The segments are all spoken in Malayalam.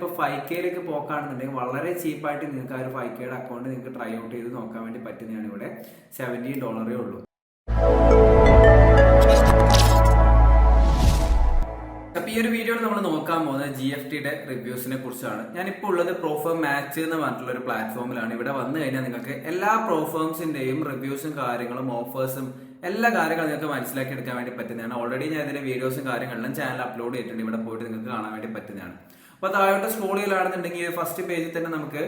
ഇപ്പോൾ 5Kയിലേക്ക് പോക്കുകയാണെന്നുണ്ടെങ്കിൽ വളരെ ചീപ്പായിട്ട് നിങ്ങൾക്ക് ആ ഒരു 5Kയുടെ അക്കൗണ്ട് നിങ്ങൾക്ക് ട്രൈ ഔട്ട് ചെയ്ത് നോക്കാൻ വേണ്ടി പറ്റുന്നതാണ്. ഇവിടെ $70 ഉള്ളൂ. അപ്പോൾ ഈ ഒരു വീഡിയോയിൽ നമ്മൾ നോക്കാൻ പോകുന്നത് GFTയുടെ റിവ്യൂസിനെ കുറിച്ചാണ്. ഞാനിപ്പോൾ ഉള്ളത് പ്രോഫേം മാച്ച് എന്ന് പറഞ്ഞിട്ടുള്ള ഒരു പ്ലാറ്റ്ഫോമിലാണ്. ഇവിടെ വന്നു കഴിഞ്ഞാൽ നിങ്ങൾക്ക് എല്ലാ പ്രോഫേംസിന്റെയും റിവ്യൂസും കാര്യങ്ങളും ഓഫേഴ്സും എല്ലാ കാര്യങ്ങളും നിങ്ങൾക്ക് മനസ്സിലാക്കി എടുക്കാൻ വേണ്ടി പറ്റുന്നതാണ്. ഓൾറെഡി ഞാൻ ഇതിന്റെ വീഡിയോസും കാര്യങ്ങളെല്ലാം ചാനൽ അപ്ലോഡ് ചെയ്തിട്ടുണ്ട്. ഇവിടെ പോയിട്ട് നിങ്ങൾക്ക് കാണാൻ വേണ്ടി പറ്റുന്നതാണ്. അപ്പോൾ താഴോട്ട് സ്ക്രോൾ ചെയ്യലാണെന്നുണ്ടെങ്കിൽ ഫസ്റ്റ് പേജിൽ തന്നെ നമുക്ക്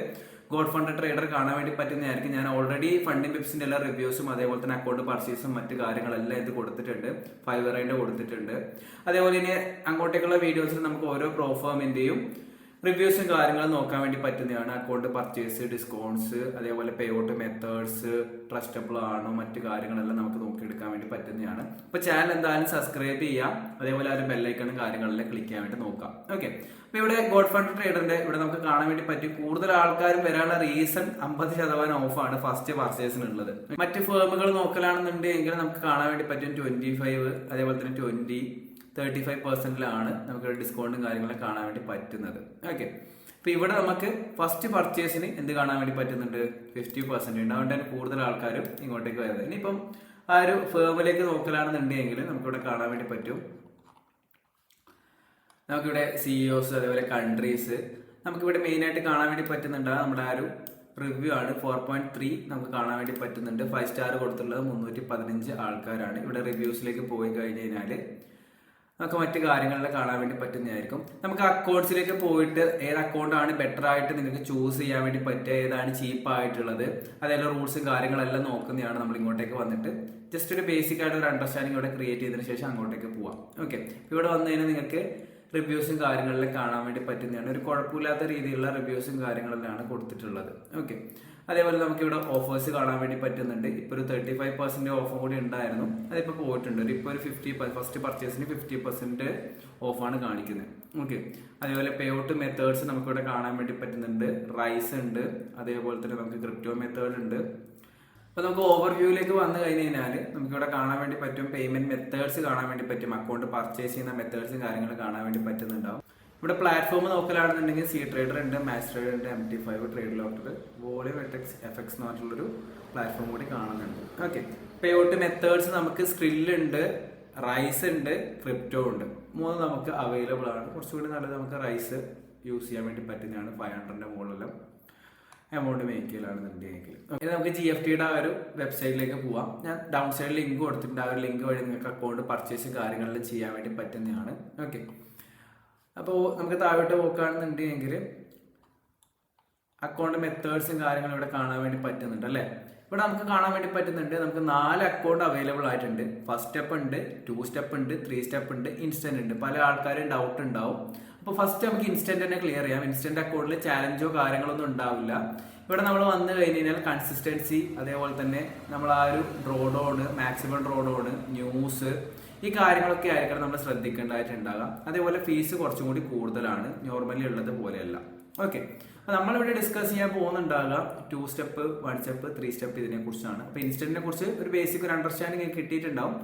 ഗോഡ് ഫണ്ട് ട്രേഡർ കാണാൻ വേണ്ടി പറ്റുന്നതായിരിക്കും. ഞാൻ ഓൾറെഡി ഫണ്ടിംഗ് പിപ്സിന്റെ എല്ലാ റിവ്യൂസും അതേപോലെ തന്നെ അക്കൗണ്ട് പർച്ചേസും മറ്റു കാര്യങ്ങളെല്ലാം ഇത് കൊടുത്തിട്ടുണ്ട്. ഫൈവറിന്റെ കൊടുത്തിട്ടുണ്ട്. അതേപോലെ ഇനി അങ്ങോട്ടേക്കുള്ള വീഡിയോസിൽ നമുക്ക് ഓരോ പ്രോഫേമിന്റെയും റിവ്യൂസും കാര്യങ്ങളും നോക്കാൻ വേണ്ടി പറ്റുന്നതാണ്. അക്കൗണ്ട് പർച്ചേസ്, ഡിസ്കൗണ്ട്സ്, അതേപോലെ പേ ഔട്ട് മെത്തേഡ്സ് ട്രസ്റ്റബിൾ ആണോ മറ്റു കാര്യങ്ങളെല്ലാം നമുക്ക് നോക്കിയെടുക്കാൻ വേണ്ടി പറ്റുന്നതാണ്. അപ്പൊ ചാനൽ എന്തായാലും സബ്സ്ക്രൈബ് ചെയ്യാം. അതേപോലെ ആ ഒരു ബെല്ലൈക്കണും കാര്യങ്ങളെല്ലാം ക്ലിക്ക് ചെയ്യാൻ വേണ്ടി നോക്കാം. ഓക്കെ, അപ്പൊ ഇവിടെ ഗോഡ് ഫണ്ട് ട്രേഡറിന്റെ ഇവിടെ നമുക്ക് കാണാൻ വേണ്ടി പറ്റും. കൂടുതൽ ആൾക്കാരും വരാനുള്ള റീസൺ 50% ഓഫാണ് ഫസ്റ്റ് പർച്ചേസിനുള്ളത്. മറ്റ് ഫേമുകൾ നോക്കലാണെന്നുണ്ടെങ്കിൽ നമുക്ക് കാണാൻ വേണ്ടി പറ്റും 25, അതേപോലെ തന്നെ 20, 35%ലാണ് നമുക്ക് ഡിസ്കൗണ്ടും കാര്യങ്ങളൊക്കെ കാണാൻ വേണ്ടി പറ്റുന്നത്. ഓക്കെ, അപ്പൊ ഇവിടെ നമുക്ക് ഫസ്റ്റ് പർച്ചേസിന് എന്ത് കാണാൻ വേണ്ടി പറ്റുന്നുണ്ട്? 50% ഉണ്ട്. അതുകൊണ്ട് തന്നെ കൂടുതൽ ആൾക്കാരും ഇങ്ങോട്ടേക്ക് വരുന്നത്. ഇനിയിപ്പം ആ ഒരു ഫേമിലേക്ക് നോക്കലാണെന്നുണ്ടെങ്കിൽ നമുക്കിവിടെ കാണാൻ വേണ്ടി പറ്റും. നമുക്കിവിടെ CEOs അതേപോലെ കൺട്രീസ് നമുക്കിവിടെ മെയിനായിട്ട് കാണാൻ വേണ്ടി പറ്റുന്നുണ്ട്. നമ്മുടെ ആ ഒരു റിവ്യൂ ആണ് 4.3 നമുക്ക് കാണാൻ വേണ്ടി പറ്റുന്നുണ്ട്. 5 സ്റ്റാർ കൊടുത്തിട്ടുള്ളത് 315 ആൾക്കാരാണ്. ഇവിടെ റിവ്യൂസിലേക്ക് പോയി കഴിഞ്ഞ് കഴിഞ്ഞാൽ നമുക്ക് മറ്റു കാര്യങ്ങളിൽ കാണാൻ വേണ്ടി പറ്റുന്നതായിരിക്കും. നമുക്ക് അക്കൗണ്ട്സിലേക്ക് പോയിട്ട് ഏത് അക്കൗണ്ടാണ് ബെറ്റർ ആയിട്ട് നിങ്ങൾക്ക് ചൂസ് ചെയ്യാൻ വേണ്ടി പറ്റുക, ഏതാണ് ചീപ്പ് ആയിട്ടുള്ളത്, അതേപോലെ റൂൾസും കാര്യങ്ങളെല്ലാം നോക്കുന്നതാണ്. നമ്മൾ ഇങ്ങോട്ടേക്ക് വന്നിട്ട് ജസ്റ്റ് ഒരു ബേസിക് ആയിട്ട് ഒരു അണ്ടർസ്റ്റാൻഡിങ് ഇവിടെ ക്രിയേറ്റ് ചെയ്തതിനു ശേഷം അങ്ങോട്ടേക്ക് പോവാം. ഓക്കെ, ഇവിടെ വന്നു കഴിഞ്ഞാൽ നിങ്ങൾക്ക് റിവ്യൂസും കാര്യങ്ങളിലും കാണാൻ വേണ്ടി പറ്റുന്നതാണ്. ഒരു കുഴപ്പമില്ലാത്ത രീതിയിലുള്ള റിവ്യൂസും കാര്യങ്ങളെല്ലാം കൊടുത്തിട്ടുള്ളത്. ഓക്കെ, അതേപോലെ നമുക്ക് ഇവിടെ ഓഫേഴ്സ് കാണാൻ വേണ്ടി പറ്റുന്നുണ്ട്. ഇപ്പോൾ ഒരു 35% ഓഫും കൂടി ഉണ്ടായിരുന്നു, അതിപ്പോൾ പോയിട്ടുണ്ട്. ഇപ്പോൾ ഒരു 50 ഫസ്റ്റ് പർച്ചേസിന് 50% ഓഫാണ് കാണിക്കുന്നത്. ഓക്കെ, അതേപോലെ പേ ഔട്ട് മെത്തേഡ്സ് നമുക്കിവിടെ കാണാൻ വേണ്ടി പറ്റുന്നുണ്ട്. റൈസ് ഉണ്ട്, അതേപോലെ തന്നെ നമുക്ക് ക്രിപ്റ്റോ മെത്തേഡ് ഉണ്ട്. അപ്പോൾ നമുക്ക് ഓവർവ്യൂയിലേക്ക് വന്നു കഴിഞ്ഞ് കഴിഞ്ഞാൽ നമുക്കിവിടെ കാണാൻ വേണ്ടി പറ്റും. പേയ്മെന്റ് മെത്തേഡ്സ് കാണാൻ വേണ്ടി പറ്റും. അക്കൗണ്ട് പർച്ചേസ് ചെയ്യുന്ന മെത്തേഡ്സും കാര്യങ്ങളും കാണാൻ വേണ്ടി പറ്റുന്നുണ്ടാവും. ഇവിടെ പ്ലാറ്റ്ഫോം നോക്കലാണെന്നുണ്ടെങ്കിൽ സി ട്രേഡർ ഉണ്ട്, മാച്ച് ട്രേഡർ ഉണ്ട്, MT5 ട്രേഡ് ലോട്ടർ, വോളിയം FX എന്ന് പറഞ്ഞിട്ടുള്ളൊരു പ്ലാറ്റ്ഫോം കൂടി കാണുന്നുണ്ട്. ഓക്കെ, പേ ഔട്ട് മെത്തേഡ്സ് നമുക്ക് സ്ക്രില്ല് ഉണ്ട്, റൈസ് ഉണ്ട്, ക്രിപ്റ്റോ ഉണ്ട്. 3 നമുക്ക് അവൈലബിൾ ആണ്. കുറച്ചുകൂടി നല്ലത് നമുക്ക് റൈസ് യൂസ് ചെയ്യാൻ വേണ്ടി പറ്റുന്നതാണ്. 500ന്റെ മുകളിലും എമൗണ്ട് മേക്ക് ചെയ്യലാണെന്നുണ്ടെങ്കിൽ. ഇനി നമുക്ക് GFTയുടെ ആ ഒരു വെബ്സൈറ്റിലേക്ക് പോവാം. ഞാൻ ഡൗൺ സൈഡിൽ ലിങ്ക് കൊടുത്തിട്ടുണ്ട്. ആ ഒരു ലിങ്ക് വഴി നിങ്ങൾക്ക് അക്കൗണ്ട് പർച്ചേസ് കാര്യങ്ങളിൽ ചെയ്യാൻ വേണ്ടി പറ്റുന്നതാണ്. ഓക്കെ, അപ്പോൾ നമുക്ക് താഴോട്ട് പോക്കുകയാണെന്നുണ്ടെങ്കിൽ അക്കൗണ്ട് മെത്തേഡ്സും കാര്യങ്ങളും ഇവിടെ കാണാൻ വേണ്ടി പറ്റുന്നുണ്ട് അല്ലേ. ഇവിടെ നമുക്ക് കാണാൻ വേണ്ടി പറ്റുന്നുണ്ട്. നമുക്ക് 4 അക്കൗണ്ട് അവൈലബിൾ ആയിട്ടുണ്ട്. ഫസ്റ്റ് സ്റ്റെപ്പ് ഉണ്ട്, 2 സ്റ്റെപ്പ് ഉണ്ട്, 3 സ്റ്റെപ്പ് ഉണ്ട്, ഇൻസ്റ്റന്റ് ഉണ്ട്. പല ആൾക്കാരും ഡൗട്ട് ഉണ്ടാവും. അപ്പോൾ ഫസ്റ്റ് നമുക്ക് ഇൻസ്റ്റന്റ് തന്നെ ക്ലിയർ ചെയ്യാം. ഇൻസ്റ്റന്റ് അക്കൗണ്ടിൽ ചാലഞ്ചോ കാര്യങ്ങളൊന്നും ഉണ്ടാവില്ല. ഇവിടെ നമ്മൾ വന്നു കഴിഞ്ഞ് കഴിഞ്ഞാൽ കൺസിസ്റ്റൻസി, അതേപോലെ തന്നെ നമ്മൾ ആ ഒരു ഡ്രോഡൗൺ, മാക്സിമം ഡ്രോഡൗൺ, ന്യൂസ്, ഈ കാര്യങ്ങളൊക്കെ ആയിരിക്കണം നമ്മൾ ശ്രദ്ധിക്കേണ്ടതായിട്ടുണ്ടാകാം. അതേപോലെ ഫീസ് കുറച്ചും കൂടി കൂടുതലാണ്, നോർമലി ഉള്ളത് പോലെയല്ല. ഓക്കെ, അപ്പോൾ നമ്മളിവിടെ ഡിസ്കസ് ചെയ്യാൻ പോകുന്നുണ്ടാകുക 2 സ്റ്റെപ്പ്, 1 സ്റ്റെപ്പ്, 3 സ്റ്റെപ്പ് ഇതിനെ കുറിച്ചാണ്. അപ്പോൾ ഇൻസ്റ്റന്റിനെ കുറിച്ച് ഒരു ബേസിക് ഒരു അണ്ടർസ്റ്റാൻഡിങ് കിട്ടിയിട്ടുണ്ടാവും.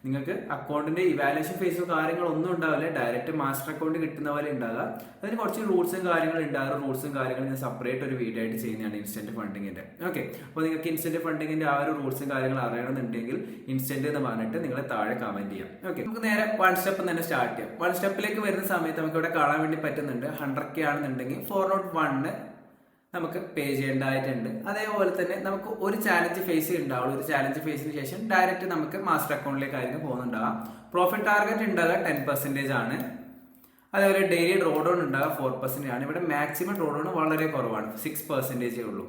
നിങ്ങൾക്ക് അക്കൗണ്ടിന്റെ ഇവാലുവേഷൻ ഫേസോ കാര്യങ്ങളൊന്നും ഉണ്ടാവില്ല. ഡയറക്റ്റ് മാസ്റ്റർ അക്കൗണ്ട് കിട്ടുന്ന പോലെ ഉണ്ടാകുക. അതിന് കുറച്ച് റൂൾസും കാര്യങ്ങളും ഉണ്ടാകും. റൂൾസും കാര്യങ്ങളും ഞാൻ സെപ്പറേറ്റ് ഒരു വീഡിയോ ആയിട്ട് ചെയ്യുന്നതാണ് ഇൻസ്റ്റന്റ് ഫണ്ടിങ്ങിന്റെ. ഓക്കെ, അപ്പോൾ നിങ്ങൾക്ക് ഇൻസ്റ്റന്റ് ഫണ്ടിങ്ങിന്റെ ആ ഒരു റൂൾസും കാര്യങ്ങളും അറിയണമെന്നുണ്ടെങ്കിൽ ഇൻസ്റ്റന്റ് എന്ന് പറഞ്ഞിട്ട് നിങ്ങൾ താഴെ കമന്റ് ചെയ്യാം. ഓക്കെ, നമുക്ക് നേരെ 1 സ്റ്റെപ്പ് തന്നെ സ്റ്റാർട്ട് ചെയ്യാം. 1 സ്റ്റെപ്പിലേക്ക് വരുന്ന സമയത്ത് നമുക്ക് ഇവിടെ കാണാൻ വേണ്ടി പറ്റുന്നുണ്ട് 100K ആണെന്നുണ്ടെങ്കിൽ 401 നമുക്ക് പേ ചെയ്യേണ്ടതായിട്ടുണ്ട്. അതേപോലെ തന്നെ നമുക്ക് ഒരു ചാലഞ്ച് ഫേസ് ഉണ്ടാവുള്ളൂ. ഒരു ചാലഞ്ച് ഫേസിന് ശേഷം ഡയറക്റ്റ് നമുക്ക് മാസ്റ്റർ അക്കൗണ്ടിലേക്കായിരിക്കും പോകുന്നുണ്ടാകാം. പ്രോഫിറ്റ് ടാർഗറ്റ് ഉണ്ടാകുക 10% ആണ്. അതേപോലെ ഡെയിലി ഡ്രോഡൗൺ ഉണ്ടാകുക 4% ആണ്. ഇവിടെ മാക്സിമം ഡ്രോഡൗൺ വളരെ കുറവാണ്, 6% ഉള്ളൂ.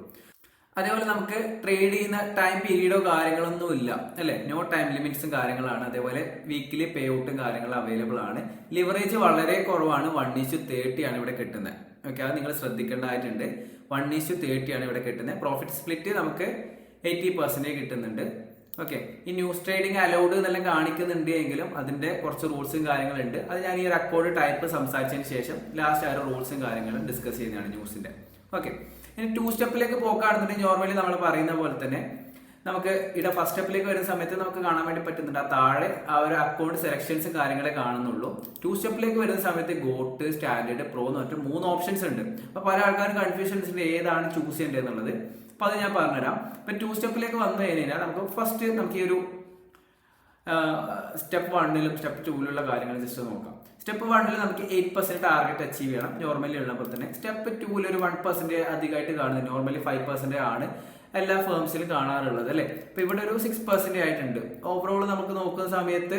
അതേപോലെ നമുക്ക് ട്രേഡ് ചെയ്യുന്ന ടൈം പീരീഡോ കാര്യങ്ങളൊന്നും ഇല്ല അല്ലെ, നോ ടൈം ലിമിറ്റ്സും കാര്യങ്ങളാണ്. അതേപോലെ വീക്കിലി പേ ഔട്ടും കാര്യങ്ങളും അവൈലബിൾ ആണ്. ലിവറേജ് വളരെ കുറവാണ്, 1:30 ആണ് ഇവിടെ കിട്ടുന്നത്. ഓക്കെ, അത് നിങ്ങൾ ശ്രദ്ധിക്കേണ്ടതായിട്ടുണ്ട്. 1:30 ആണ് ഇവിടെ കിട്ടുന്നത്. പ്രോഫിറ്റ് സ്പ്ലിറ്റ് നമുക്ക് 80% കിട്ടുന്നുണ്ട്. ഓക്കെ, ഈ ന്യൂസ് ട്രേഡിംഗ് അലൗഡ് എന്നെല്ലാം കാണിക്കുന്നുണ്ട് എങ്കിലും അതിന്റെ കുറച്ച് റൂൾസും കാര്യങ്ങളുണ്ട്. അത് ഞാൻ ഈ ഒരു അക്കൗണ്ട് ടൈപ്പ് സംസാരിച്ചതിന് ശേഷം ലാസ്റ്റ് ആ ഒരു റൂൾസും കാര്യങ്ങളും ഡിസ്കസ് ചെയ്യുന്നതാണ് ന്യൂസിന്റെ. ഓക്കെ, ഇനി 2 സ്റ്റെപ്പിലേക്ക് പോക്കുകയാണെന്നുണ്ടെങ്കിൽ നോർമലി നമ്മൾ പറയുന്ന പോലെ തന്നെ നമുക്ക് ഇവിടെ ഫസ്റ്റ് സ്റ്റെപ്പിലേക്ക് വരുന്ന സമയത്ത് നമുക്ക് കാണാൻ വേണ്ടി പറ്റുന്നുണ്ട് ആ താഴെ ആ ഒരു അക്കൗണ്ട് സെലക്ഷൻസും കാര്യങ്ങളെ കാണുന്നുള്ളൂ. 2 സ്റ്റെപ്പിലേക്ക് വരുന്ന സമയത്ത് ഗോട്ട്, സ്റ്റാൻഡേർഡ്, പ്രോ എന്ന് പറഞ്ഞിട്ട് 3 ഓപ്ഷൻസ് ഉണ്ട്. അപ്പൊ പല ആൾക്കാരും കൺഫ്യൂഷൻസ് ഉണ്ട് ഏതാണ് ചൂസ് ചെയ്യേണ്ടത് എന്നുള്ളത്. അപ്പൊ അത് ഞാൻ പറഞ്ഞുതരാം. ഇപ്പൊ 2 സ്റ്റെപ്പിലേക്ക് വന്നു കഴിഞ്ഞാൽ നമുക്ക് ഫസ്റ്റ് നമുക്ക് ഈ ഒരു സ്റ്റെപ്പ് 1ലും സ്റ്റെപ്പ് 2ലുള്ള കാര്യങ്ങൾ ജസ്റ്റ് നോക്കാം. സ്റ്റെപ്പ് 1ൽ നമുക്ക് 8% ടാർഗറ്റ് അച്ചീവ് ചെയ്യണം, നോർമലി ഉള്ളപ്പോൾ തന്നെ. സ്റ്റെപ്പ് 2ൽ ഒരു 1% അധികമായിട്ട് കാണുന്നത്, നോർമലി 5% ആണ് എല്ലാ ഫേംസിലും കാണാറുള്ളത് അല്ലെ. അപ്പൊ ഇവിടെ ഒരു 6% ആയിട്ടുണ്ട്. ഓവറോൾ നമുക്ക് നോക്കുന്ന സമയത്ത്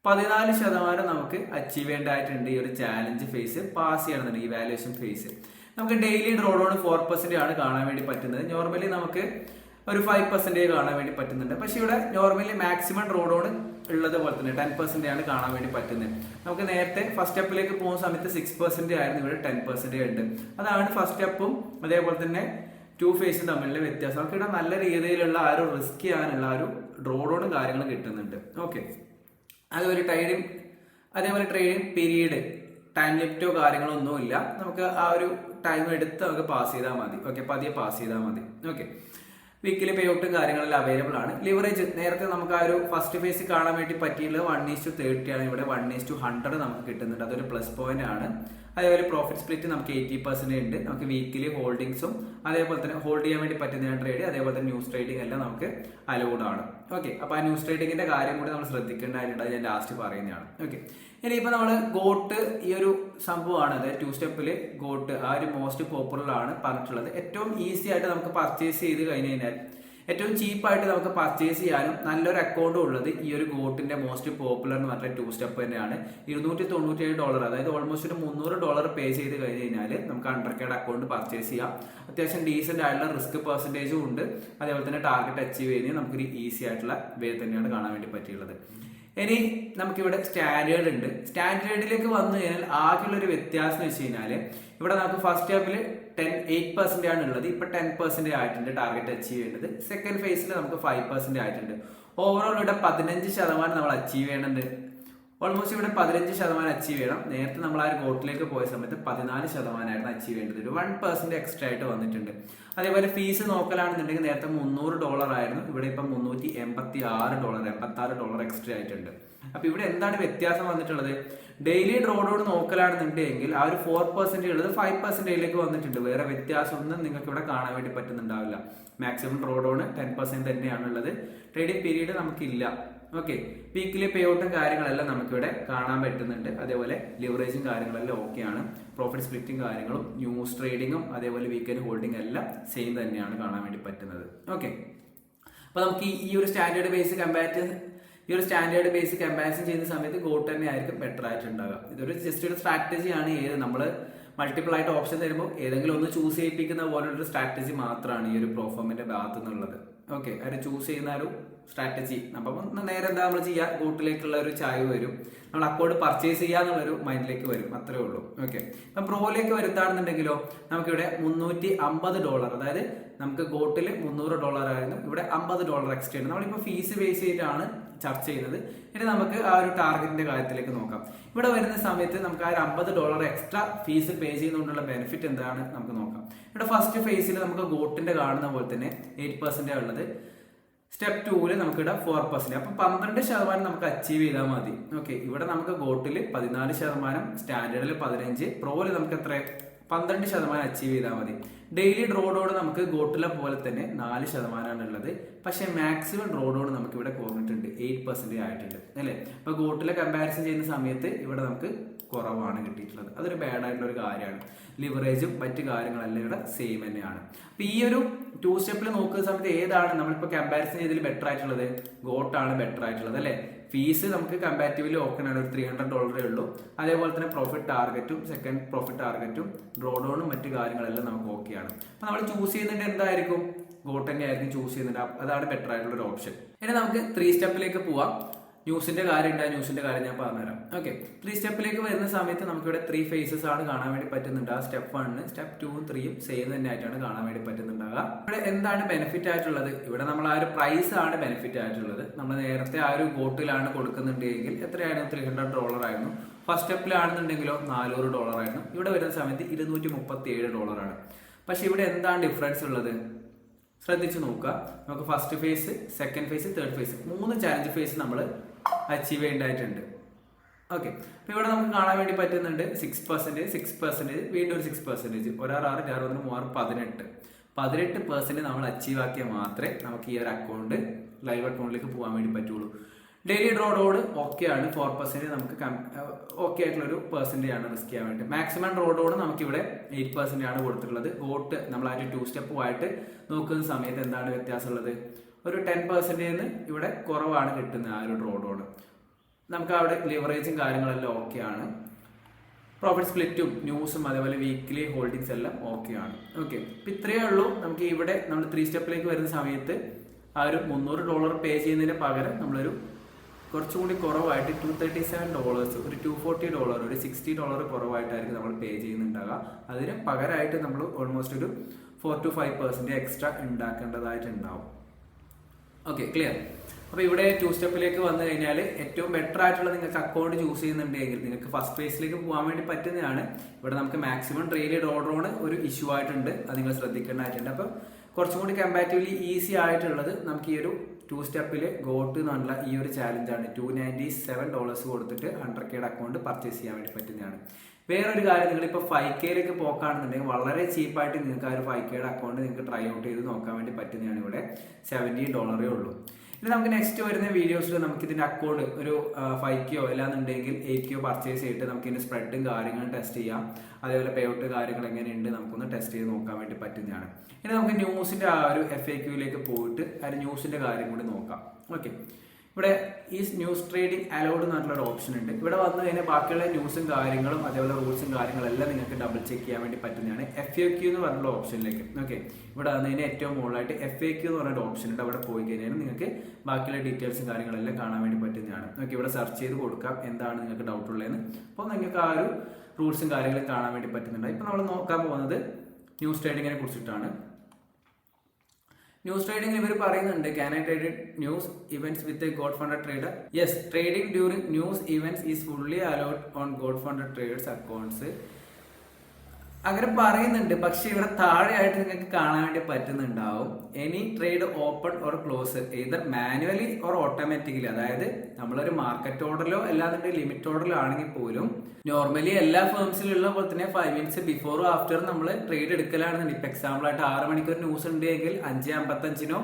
14% നമുക്ക് അച്ചീവ് ചെയ്യേണ്ടതായിട്ടുണ്ട് ഈ ഒരു ചാലഞ്ച് ഫേസ് പാസ് ചെയ്യണമെന്നുണ്ടെങ്കിൽ, ഇവാലുവേഷൻ ഫേസ്. നമുക്ക് ഡെയിലി ഡ്രോ ഡൗൺ 4% ആണ് കാണാൻ വേണ്ടി പറ്റുന്നത്. നോർമലി നമുക്ക് ഒരു 5% കാണാൻ വേണ്ടി പറ്റുന്നുണ്ട്. പക്ഷെ ഇവിടെ നോർമലി മാക്സിമം ഡ്രോ ഡൗൺ ഉള്ളത് പോലെ തന്നെ 10% ആണ് കാണാൻ വേണ്ടി പറ്റുന്നത്. നമുക്ക് നേരത്തെ ഫസ്റ്റ് സ്റ്റെപ്പിലേക്ക് പോകുന്ന സമയത്ത് 6% ആയിരുന്നു, ഇവിടെ 10% ഉണ്ട്. അതാണ് ഫസ്റ്റ് സ്റ്റെപ്പും അതേപോലെ തന്നെ 2 ഫേസും തമ്മിലുള്ള വ്യത്യാസം. നമുക്ക് ഇവിടെ നല്ല രീതിയിലുള്ള ആ ഒരു റിസ്ക് ചെയ്യാനുള്ള ഒരു ഡ്രോ ഡൗൺ കാര്യങ്ങൾ കിട്ടുന്നുണ്ട്. ഓക്കെ, അതുപോലെ ട്രേഡിംഗ് പീരീഡ് ടൈം ലിമിറ്റോ കാര്യങ്ങളോ ഒന്നുമില്ല. നമുക്ക് ആ ഒരു ടൈം എടുത്ത് നമുക്ക് പാസ് ചെയ്താൽ മതി. ഓക്കെ, പതിയെ പാസ് ചെയ്താൽ മതി. ഓക്കെ, വീക്കിലി പേ ഔട്ടും കാര്യങ്ങളെല്ലാം അവൈലബിൾ ആണ്. ലിവറേജ് നേരത്തെ നമുക്ക് ആ ഒരു ഫസ്റ്റ് ഫേസ് കാണാൻ വേണ്ടി പറ്റിയിട്ടുള്ളത് 1:30 ആണ്. ഇവിടെ 1:100 നമുക്ക് കിട്ടുന്നുണ്ട്. അതൊരു പ്ലസ് പോയിന്റ് ആണ്. അതേപോലെ പ്രോഫിറ്റ് സ്പ്ലിറ്റ് നമുക്ക് 80% ഉണ്ട്. നമുക്ക് വീക്കിലി ഹോൾഡിംഗ്സും അതേപോലെ തന്നെ ഹോൾഡ് ചെയ്യാൻ വേണ്ടി പറ്റുന്ന ട്രേഡ്, അതേപോലെ തന്നെ ന്യൂസ് ട്രേഡിംഗ് എല്ലാം നമുക്ക് അലൗഡ് ആണ്. ഓക്കെ, അപ്പൊ ആ ന്യൂസ് ട്രേഡിംഗിന്റെ കാര്യം കൂടി നമ്മൾ ശ്രദ്ധിക്കേണ്ടതായിട്ടുണ്ട്. ഞാൻ ലാസ്റ്റ് പറയുന്നതാണ്. ഓക്കെ, ഇനിയിപ്പോ നമ്മൾ ഗോട്ട് ഈ ഒരു സംഭവമാണ്, അതായത് 2 സ്റ്റെപ്പിൽ ഗോട്ട് ആ ഒരു മോസ്റ്റ് പോപ്പുലർ ആണ് പറഞ്ഞിട്ടുള്ളത്. ഏറ്റവും ഈസി ആയിട്ട് നമുക്ക് പർച്ചേസ് ചെയ്ത് കഴിഞ്ഞ് കഴിഞ്ഞാൽ ഏറ്റവും ചീപ്പായിട്ട് നമുക്ക് പർച്ചേസ് ചെയ്യാനും നല്ലൊരു അക്കൗണ്ടും ഉള്ളത് ഈ ഒരു ഗോട്ടിന്റെ മോസ്റ്റ് പോപ്പുലർ എന്ന് പറഞ്ഞ 2 സ്റ്റെപ്പ് തന്നെയാണ്. $297, അതായത് ഓൾമോസ്റ്റ് ഒരു $300 പേ ചെയ്ത് കഴിഞ്ഞ് കഴിഞ്ഞാൽ നമുക്ക് 100K അക്കൗണ്ട് പർച്ചേസ് ചെയ്യാം. അത്യാവശ്യം ഡീസെന്റ് ആയിട്ടുള്ള റിസ്ക് പെർസെന്റേജും ഉണ്ട്. അതേപോലെ തന്നെ ടാർഗറ്റ് അച്ചീവ് ചെയ്യുന്നത് നമുക്കൊരു ഈസി ആയിട്ടുള്ള വേ തന്നെയാണ് കാണാൻ വേണ്ടി പറ്റിയുള്ളത്. ഇനി നമുക്കിവിടെ സ്റ്റാൻഡേർഡ് ഉണ്ട്. സ്റ്റാൻഡേർഡിലേക്ക് വന്നു കഴിഞ്ഞാൽ ആകെയുള്ള ഒരു വ്യത്യാസം എന്ന് വെച്ച് കഴിഞ്ഞാൽ ഇവിടെ നമുക്ക് ഫസ്റ്റ് സ്റ്റെപ്പിൽ 8% ആണ് ഉള്ളത്. ഇപ്പൊ 10% ആയിട്ടുണ്ട് ടാർഗറ്റ് അച്ചീവ് ചെയ്യേണ്ടത്. സെക്കൻഡ് ഫേസിൽ നമുക്ക് 5% ആയിട്ടുണ്ട്. ഓവറോൾ ഇവിടെ 15% നമ്മൾ അച്ചീവ് ചെയ്യണമെന്നുണ്ട്. ഓൾമോസ്റ്റ് ഇവിടെ 15% അച്ചീവ് ചെയ്യണം. നേരത്തെ നമ്മൾ ആ ഒരു ഗോട്ടിലേക്ക് പോയ സമയത്ത് 14% ആയിരുന്നു അച്ചീവ് ചെയ്യേണ്ടത്. ഒരു 1% എക്സ്ട്രാ ആയിട്ട് വന്നിട്ടുണ്ട്. അതേപോലെ ഫീസ് നോക്കലാണെന്നുണ്ടെങ്കിൽ നേരത്തെ $300 ആയിരുന്നു, ഇവിടെ ഇപ്പം $386 എക്സ്ട്രാ ആയിട്ടുണ്ട്. അപ്പൊ ഇവിടെ എന്താണ് വ്യത്യാസം വന്നിട്ടുള്ളത്? ഡെയിലി ഡ്രോ ഡൗൺ നോക്കലാണെന്നുണ്ടെങ്കിൽ ആ ഒരു 4% ഉള്ളത് 5%ലേക്ക് വന്നിട്ടുണ്ട്. വേറെ വ്യത്യാസം ഒന്നും നിങ്ങൾക്ക് ഇവിടെ കാണാൻ വേണ്ടി പറ്റുന്നുണ്ടാവില്ല. മാക്സിമം ഡ്രോ ഡൗൺ 10% തന്നെയാണുള്ളത്. ട്രേഡിംഗ് പീരീഡ് നമുക്കില്ല. ഓക്കെ, വീക്കിലി പേ ഔട്ടും കാര്യങ്ങളെല്ലാം നമുക്കിവിടെ കാണാൻ പറ്റുന്നുണ്ട്. അതേപോലെ ലിവറേജും കാര്യങ്ങളെല്ലാം ഓക്കെയാണ്. പ്രോഫിറ്റ് സ്പ്ലിറ്റും കാര്യങ്ങളും ന്യൂസ് ട്രേഡിങ്ങും അതേപോലെ വീക്കെൻഡ് ഹോൾഡിംഗ് എല്ലാം സെയിം തന്നെയാണ് കാണാൻ വേണ്ടി പറ്റുന്നത്. ഓക്കെ, അപ്പൊ നമുക്ക് ഈ ഒരു സ്റ്റാൻഡേർഡ് ബേസ് കമ്പാരിസൺ ചെയ്യുന്ന സമയത്ത് ഗോട്ട് തന്നെ ആയിരിക്കും ബെറ്റർ ആയിട്ടുണ്ടാകുക. ഇതൊരു ജസ്റ്റ് ഒരു സ്ട്രാറ്റജിയാണ്. നമ്മൾ മൾട്ടിപ്പിൾ ആയിട്ട് ഓപ്ഷൻ തരുമ്പോൾ ഏതെങ്കിലും ഒന്ന് ചൂസ് ചെയ്യിപ്പിക്കുന്ന പോലുള്ളൊരു സ്ട്രാറ്റജി മാത്രമാണ് ഈ ഒരു പ്രോഫോമിന്റെ ഭാഗത്തു നിന്നുള്ളത്. ഓക്കെ, അത് ചൂസ് ചെയ്യുന്ന ഒരു സ്ട്രാറ്റജി. അപ്പം നേരെ എന്താ നമ്മൾ ചെയ്യുക, ഗോട്ടിലേക്കുള്ള ഒരു ചായ്വ് വരും. നമ്മൾ അക്കൗണ്ട് പർച്ചേസ് ചെയ്യാന്നുള്ളൊരു മൈൻഡിലേക്ക് വരും. അത്രേ ഉള്ളൂ. ഓക്കെ, ഇപ്പം പ്രോയിലേക്ക് വരുത്താണെന്നുണ്ടെങ്കിലോ നമുക്കിവിടെ $350, അതായത് നമുക്ക് ഗോട്ടിൽ $300 ആയിരുന്നു, ഇവിടെ $50 എക്സ്ട്രാ ഉണ്ട്. നമ്മളിപ്പോൾ ഫീസ് ബേസ് ചെയ്തിട്ടാണ് ചർച്ച ചെയ്യുന്നത്. ഇനി നമുക്ക് ആ ഒരു ടാർഗറ്റിന്റെ കാര്യത്തിലേക്ക് നോക്കാം. ഇവിടെ വരുന്ന സമയത്ത് നമുക്ക് ആ ഒരു $50 എക്സ്ട്രാ ഫീസ് പേ ചെയ്യുന്നതുകൊണ്ടുള്ള ബെനിഫിറ്റ് എന്താണ് നമുക്ക് നോക്കാം. ഇവിടെ ഫസ്റ്റ് ഫേസിൽ നമുക്ക് ഗോട്ടിന്റെ കാണുന്ന പോലെ തന്നെ 8% ഉള്ളത്. സ്റ്റെപ്പ് 2ല് നമുക്കിവിടെ 4%. അപ്പൊ 12% നമുക്ക് അച്ചീവ് ചെയ്താൽ മതി. ഓക്കെ, ഇവിടെ നമുക്ക് ഗോട്ടിൽ 14%, സ്റ്റാൻഡേർഡിൽ 15%, പ്രോയില് നമുക്ക് എത്ര 12% അച്ചീവ് ചെയ്താൽ മതി. ഡെയിലി ഡ്രോ ഡൗൺ നമുക്ക് ഗോട്ടിലെ പോലെ തന്നെ 4% ഉള്ളത്. പക്ഷെ മാക്സിമം ഡ്രോ ഡൗൺ നമുക്ക് ഇവിടെ കുറഞ്ഞിട്ടുണ്ട്, 8% ആയിട്ടുണ്ട് അല്ലെ. അപ്പൊ ഗോട്ടിലെ കമ്പാരിസൺ ചെയ്യുന്ന സമയത്ത് ഇവിടെ നമുക്ക് കുറവാണ് കിട്ടിയിട്ടുള്ളത്. അതൊരു ബാഡ് ആയിട്ടുള്ള ഒരു കാര്യമാണ്. ലിവറേജും മറ്റു കാര്യങ്ങളെല്ലാം ഇവിടെ സെയിം തന്നെയാണ്. അപ്പൊ ഈ ഒരു 2 സ്റ്റെപ്പിൽ നോക്കുന്ന സമയത്ത് ഏതാണ് നമ്മളിപ്പോ കമ്പാരിസൺ ചെയ്തതിൽ ബെറ്റർ ആയിട്ടുള്ളത്? ഗോട്ടാണ് ബെറ്റർ ആയിട്ടുള്ളത് അല്ലെ. ഫീസ് നമുക്ക് കമ്പാരിറ്റീവ്ലി ഓക്കെയാണ്, ഒരു $300 ഉള്ളൂ. അതേപോലെ തന്നെ പ്രോഫിറ്റ് ടാർഗറ്റും സെക്കൻഡ് പ്രോഫിറ്റ് ടാർഗറ്റും ഡ്രോ ഡൗണും മറ്റു കാര്യങ്ങളെല്ലാം നമുക്ക് ഓക്കെയാണ്. അപ്പൊ നമ്മൾ ചൂസ് ചെയ്യുന്നുണ്ട് എന്തായിരിക്കും? ഗോട്ട് തന്നെ ആയിരിക്കും ചൂസ് ചെയ്യുന്നുണ്ട്. അതാണ് ബെറ്റർ ആയിട്ടുള്ള ഒരു ഓപ്ഷൻ. ഇനി നമുക്ക് 3 സ്റ്റെപ്പിലേക്ക് പോവാം. ന്യൂസിന്റെ കാര്യം ഞാൻ പറഞ്ഞുതരാം. ഓക്കെ, 3 സ്റ്റെപ്പിലേക്ക് വരുന്ന സമയത്ത് നമുക്കിവിടെ 3 ഫേസസ് ആണ് കാണാൻ വേണ്ടി പറ്റുന്നുണ്ട്. സ്റ്റെപ്പ് 1, സ്റ്റെപ്പ് 2, 3 സെയിം തന്നെ ആയിട്ടാണ് കാണാൻ വേണ്ടി പറ്റുന്നുണ്ടാവുക. ഇവിടെ എന്താണ് ബെനിഫിറ്റ് ആയിട്ടുള്ളത്? ഇവിടെ നമ്മൾ ആ ഒരു പ്രൈസ് ആണ് ബെനിഫിറ്റ് ആയിട്ടുള്ളത്. നമ്മൾ നേരത്തെ ആ ഒരു ഗോട്ടിലാണ് കൊടുക്കുന്നുണ്ടെങ്കിൽ എത്രയായിരുന്നു? $300 ആയിരുന്നു. ഫസ്റ്റ് സ്റ്റെപ്പിലാണെന്നുണ്ടെങ്കിലോ $400 ആയിരുന്നു. ഇവിടെ വരുന്ന സമയത്ത് $237 ആണ്. പക്ഷെ ഇവിടെ എന്താണ് ഡിഫറൻസ് ഉള്ളത്? ശ്രദ്ധിച്ച് നോക്കുക. നമുക്ക് first phase, second phase, third phase 3 challenge phase നമ്മൾ അച്ചീവ് ചെയ്യേണ്ടതായിട്ടുണ്ട്. ഓക്കെ, അപ്പോൾ ഇവിടെ നമുക്ക് കാണാൻ വേണ്ടി പറ്റുന്നുണ്ട് 6%, 6%, വീണ്ടും ഒരു 6%, 1, 6, 6, 1, 3, 18% നമ്മൾ അച്ചീവ് ആക്കിയാൽ മാത്രമേ നമുക്ക് ഈ ഒരു അക്കൗണ്ട് ലൈവ് അക്കൗണ്ടിലേക്ക് പോകാൻ വേണ്ടി പറ്റുള്ളൂ. ഡെയിലി ഡ്രോഡോട് ഓക്കെ ആണ്, 4% നമുക്ക് ഓക്കെ ആയിട്ടുള്ളൊരു പെർസെൻറ്റേജ് ആണ് റിസ്ക് ചെയ്യാൻ വേണ്ടി. മാക്സിമം ഡ്രോഡോട് നമുക്കിവിടെ 8% ആണ് കൊടുത്തിട്ടുള്ളത്. ഗോട്ട് നമ്മളായിട്ട് 2 സ്റ്റെപ്പുമായിട്ട് നോക്കുന്ന സമയത്ത് എന്താണ് വ്യത്യാസമുള്ളത്? ഒരു 10% ഇവിടെ കുറവാണ് കിട്ടുന്നത് ആ ഒരു ഡ്രോഡോട്. നമുക്ക് അവിടെ ലിവറേജും കാര്യങ്ങളെല്ലാം ഓക്കെ ആണ്. പ്രോഫിറ്റ് സ്പ്ലിറ്റും ന്യൂസും അതേപോലെ വീക്ക്ലി ഹോൾഡിങ്സ് എല്ലാം ഓക്കെ ആണ്. ഓക്കെ, ഇപ്പം ഇത്രയേ ഉള്ളൂ. നമുക്ക് ഇവിടെ നമ്മൾ 3 സ്റ്റെപ്പിലേക്ക് വരുന്ന സമയത്ത് ആ ഒരു $300 പേ ചെയ്യുന്നതിന് പകരം നമ്മളൊരു കുറച്ചും കൂടി കുറവായിട്ട് $237, ഒരു $240, ഒരു $60 കുറവായിട്ടായിരിക്കും നമ്മൾ പേ ചെയ്യുന്നുണ്ടാകുക. അതിന് പകരമായിട്ട് നമ്മൾ ഓൾമോസ്റ്റ് ഒരു 4 to 5% എക്സ്ട്രാ ഉണ്ടാക്കേണ്ടതായിട്ടുണ്ടാവും. Okay, clear. അപ്പോൾ ഇവിടെ 2 സ്റ്റെപ്പിലേക്ക് വന്നു കഴിഞ്ഞാൽ ഏറ്റവും ബെറ്റർ ആയിട്ടുള്ള നിങ്ങൾക്ക് അക്കൗണ്ട് ചൂസ് ചെയ്യുന്നുണ്ടെങ്കിൽ നിങ്ങൾക്ക് ഫസ്റ്റ് ഫേസിലേക്ക് പോകാൻ വേണ്ടി പറ്റുന്നതാണ്. ഇവിടെ നമുക്ക് മാക്സിമം ഡെയിലി ഡ്രോൺ ഒരു ഇഷ്യൂ ആയിട്ടുണ്ട്, അത് നിങ്ങൾ ശ്രദ്ധിക്കേണ്ടതായിട്ടുണ്ട്. അപ്പോൾ കുറച്ചും കൂടി കമ്പാരിറ്റീവ്ലി ഈസി ആയിട്ടുള്ളത് നമുക്ക് ഈ ഒരു 2 സ്റ്റെപ്പിൽ ഗോട്ട് എന്നുള്ള ഈ ഒരു ചാലഞ്ചാണ്. $297 കൊടുത്തിട്ട് 100K അക്കൗണ്ട് പർച്ചേസ് ചെയ്യാൻ വേണ്ടി പറ്റുന്നതാണ്. വേറൊരു കാര്യം, നിങ്ങളിപ്പോൾ 5Kയിലേക്ക് പോക്കാണെന്നുണ്ടെങ്കിൽ വളരെ ചീപ്പായിട്ട് നിങ്ങൾക്ക് ആ ഒരു 5K അക്കൗണ്ട് നിങ്ങൾക്ക് ട്രൈ ഔട്ട് ചെയ്ത് നോക്കാൻ വേണ്ടി പറ്റുന്നതാണ്. ഇവിടെ $70 ഉള്ളൂ. ഇനി നമുക്ക് നെക്സ്റ്റ് വരുന്ന വീഡിയോസിൽ നമുക്ക് ഇതിന്റെ അക്കൗണ്ട് ഒരു 5K അല്ലാന്നുണ്ടെങ്കിൽ 8K പർച്ചേസ് ചെയ്തിട്ട് നമുക്ക് ഇതിന്റെ സ്പ്രെഡും കാര്യങ്ങളും ടെസ്റ്റ് ചെയ്യാം. അതേപോലെ പേ ഔട്ട് കാര്യങ്ങൾ എങ്ങനെയുണ്ട് നമുക്കൊന്ന് ടെസ്റ്റ് ചെയ്ത് നോക്കാൻ വേണ്ടി പറ്റുന്നതാണ്. ഇനി നമുക്ക് ന്യൂസിന്റെ ആ ഒരു FAQയിലേക്ക് പോയിട്ട് ആ ഒരു ന്യൂസിന്റെ കാര്യം കൂടി നോക്കാം. ഓക്കെ, ഇവിടെ ഈ ന്യൂസ് ട്രേഡിംഗ് അലൗഡ് എന്നുള്ള ഓപ്ഷൻ ഉണ്ട്. ഇവിടെ വന്നു കഴിഞ്ഞാൽ ബാക്കിയുള്ള ന്യൂസും കാര്യങ്ങളും അതേപോലെ റൂൾസും കാര്യങ്ങളെല്ലാം നിങ്ങൾക്ക് ഡബിൾ ചെക്ക് ചെയ്യാൻ വേണ്ടി പറ്റുന്നതാണ്. FAQ എന്ന് പറഞ്ഞുള്ള ഓപ്ഷനിലേക്ക്. ഓക്കെ, ഇവിടെ വന്നു കഴിഞ്ഞാൽ ഏറ്റവും മുകളിലായിട്ട് FAQ എന്ന് പറഞ്ഞൊരു ഓപ്ഷൻ ഉണ്ട്. അവിടെ പോയി കഴിഞ്ഞാൽ നിങ്ങൾക്ക് ബാക്കിയുള്ള ഡീറ്റെയിൽസും കാര്യങ്ങളെല്ലാം കാണാൻ വേണ്ടി പറ്റുന്നതാണ്. ഓക്കെ, ഇവിടെ സെർച്ച് ചെയ്ത് കൊടുക്കാം എന്താണ് നിങ്ങൾക്ക് ഡൗട്ട് ഉള്ളതെന്ന്. അപ്പോൾ നിങ്ങൾക്ക് ആ ഒരു റൂൾസും കാര്യങ്ങളും കാണാൻ വേണ്ടി പറ്റുന്നുണ്ട്. ഇപ്പോൾ നമ്മൾ നോക്കാൻ പോകുന്നത് ന്യൂസ് ട്രേഡിങ്ങിനെ കുറിച്ചിട്ടാണ്. ന്യൂസ് ട്രേഡിംഗ് ഇവർ പറയുന്നുണ്ട്, can I trade news events with a Goat Funded Trader? Yes, trading during news events is fully allowed on Goat Funded Traders accounts. അങ്ങനെ പറയുന്നുണ്ട്. പക്ഷെ ഇവിടെ താഴെയായിട്ട് നിങ്ങൾക്ക് കാണാൻ വേണ്ടി പറ്റുന്നുണ്ടാവും, any trade open or close either manually or automatically. അതായത് നമ്മളൊരു മാർക്കറ്റ് ഓർഡറിലോ അല്ലാന്നുണ്ടെങ്കിൽ ലിമിറ്റ് ഓർഡറിലോ ആണെങ്കിൽ പോലും നോർമലി എല്ലാ ഫേംസിലുള്ള പോലെ തന്നെ 5 minutes ബിഫോറും ആഫ്റ്ററും നമ്മൾ ട്രേഡ് എടുക്കലാണെന്നുണ്ട്. ഇപ്പൊ എക്സാമ്പിൾ ആയിട്ട് 6 മണിക്കൂർ ന്യൂസ് ഉണ്ടെങ്കിൽ 5:55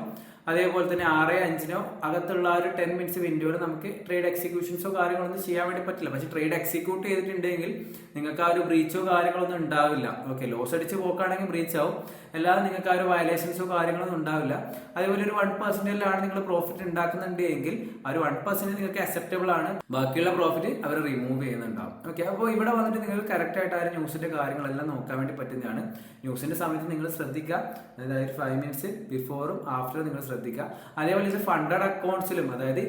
അതേപോലെ തന്നെ 6:05 അകത്തുള്ള ഒരു 10 minutes വിൻഡോയിൽ നമുക്ക് ട്രേഡ് എക്സിക്യൂഷൻസോ കാര്യങ്ങളൊന്നും ചെയ്യാൻ വേണ്ടി പറ്റില്ല. പക്ഷെ ട്രേഡ് എക്സിക്യൂട്ട് ചെയ്തിട്ടുണ്ടെങ്കിൽ നിങ്ങൾക്ക് ആ ഒരു ബ്രീച്ചോ കാര്യങ്ങളൊന്നും ഉണ്ടാവില്ല. ഓക്കെ, ലോസ് അടിച്ച് പോക്കാണെങ്കിൽ ബ്രീച്ച് ആവും, അല്ലാതെ നിങ്ങൾക്ക് ആ ഒരു വയലേഷൻസോ കാര്യങ്ങളൊന്നും ഉണ്ടാവില്ല. അതേപോലെ ഒരു 1%ലാണ് നിങ്ങൾ പ്രോഫിറ്റ് ഉണ്ടാക്കുന്നുണ്ടെങ്കിൽ ആ ഒരു 1% നിങ്ങൾക്ക് അക്സെപ്റ്റബിൾ ആണ്. ബാക്കിയുള്ള പ്രോഫിറ്റ് അവർ റിമൂവ് ചെയ്യുന്നുണ്ടാവും. ഓക്കെ, അപ്പോൾ ഇവിടെ വന്നിട്ട് നിങ്ങൾ കറക്റ്റ് ആയിട്ട് ആ ന്യൂസിന്റെ കാര്യങ്ങളെല്ലാം നോക്കാൻ വേണ്ടി പറ്റുന്നതാണ്. ന്യൂസിന്റെ സമയത്ത് നിങ്ങൾ ശ്രദ്ധിക്കുക, അതായത് 5 minutes ബിഫോറും ആഫ്റ്ററും നിങ്ങൾ ശ്രദ്ധിക്കുക. അതേപോലെ ഇത് ഫണ്ടഡ് അക്കൗണ്ട്സിലും അതായത്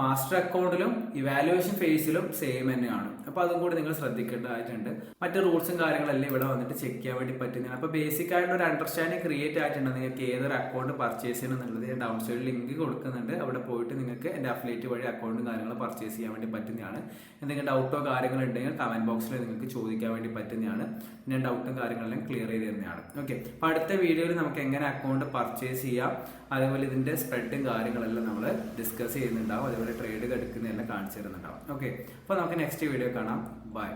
മാസ്റ്റർ അക്കൗണ്ടിലും ഇവാലുവേഷൻ ഫേസിലും സെയിം തന്നെയാണ്. അപ്പൊ അതും കൂടി നിങ്ങൾ ശ്രദ്ധിക്കേണ്ടതായിട്ടുണ്ട്. മറ്റു റൂൾസും കാര്യങ്ങളെല്ലാം ഇവിടെ വന്നിട്ട് ചെക്ക് ചെയ്യാൻ വേണ്ടി പറ്റുന്നതാണ്. അപ്പൊ ബേസിക് ആയിട്ടുള്ള ഒരു അണ്ടർസ്റ്റാൻഡിങ് ക്രിയേറ്റ് ആയിട്ടുണ്ട് നിങ്ങൾക്ക് ഏതൊരു അക്കൗണ്ട് പർച്ചേസ് ചെയ്യണം എന്നുള്ളത്. ഞാൻ ഡൗൺ സൈഡിൽ ലിങ്ക് കൊടുക്കുന്നുണ്ട്, അവിടെ പോയിട്ട് നിങ്ങൾക്ക് എന്റെ അഫിലിയേറ്റ് വഴി അക്കൗണ്ടും കാര്യങ്ങളും പർച്ചേസ് ചെയ്യാൻ വേണ്ടി പറ്റുന്നതാണ്. എന്തെങ്കിലും ഡൗട്ടോ കാര്യങ്ങളോ ഉണ്ടെങ്കിൽ കമന്റ് ബോക്സിൽ നിങ്ങൾക്ക് ചോദിക്കാൻ വേണ്ടി പറ്റുന്നതാണ്. ഞാൻ ഡൗട്ടും കാര്യങ്ങളെല്ലാം ക്ലിയർ ചെയ്ത് തരുന്നതാണ്. ഓക്കെ, അപ്പൊ അടുത്ത വീഡിയോയിൽ നമുക്ക് എങ്ങനെ അക്കൗണ്ട് പർച്ചേസ് ചെയ്യാം, അതേപോലെ ഇതിന്റെ സ്പ്രെഡും കാര്യങ്ങളെല്ലാം നമ്മൾ ഡിസ്കസ് ചെയ്യുന്നുണ്ടാവും. അതേപോലെ ട്രേഡ് എടുക്കുന്നതെല്ലാം കാണിച്ചു തരുന്നുണ്ടാവും. ഓക്കെ, അപ്പോൾ നമുക്ക് നെക്സ്റ്റ് വീഡിയോ കാണാം. ബൈ.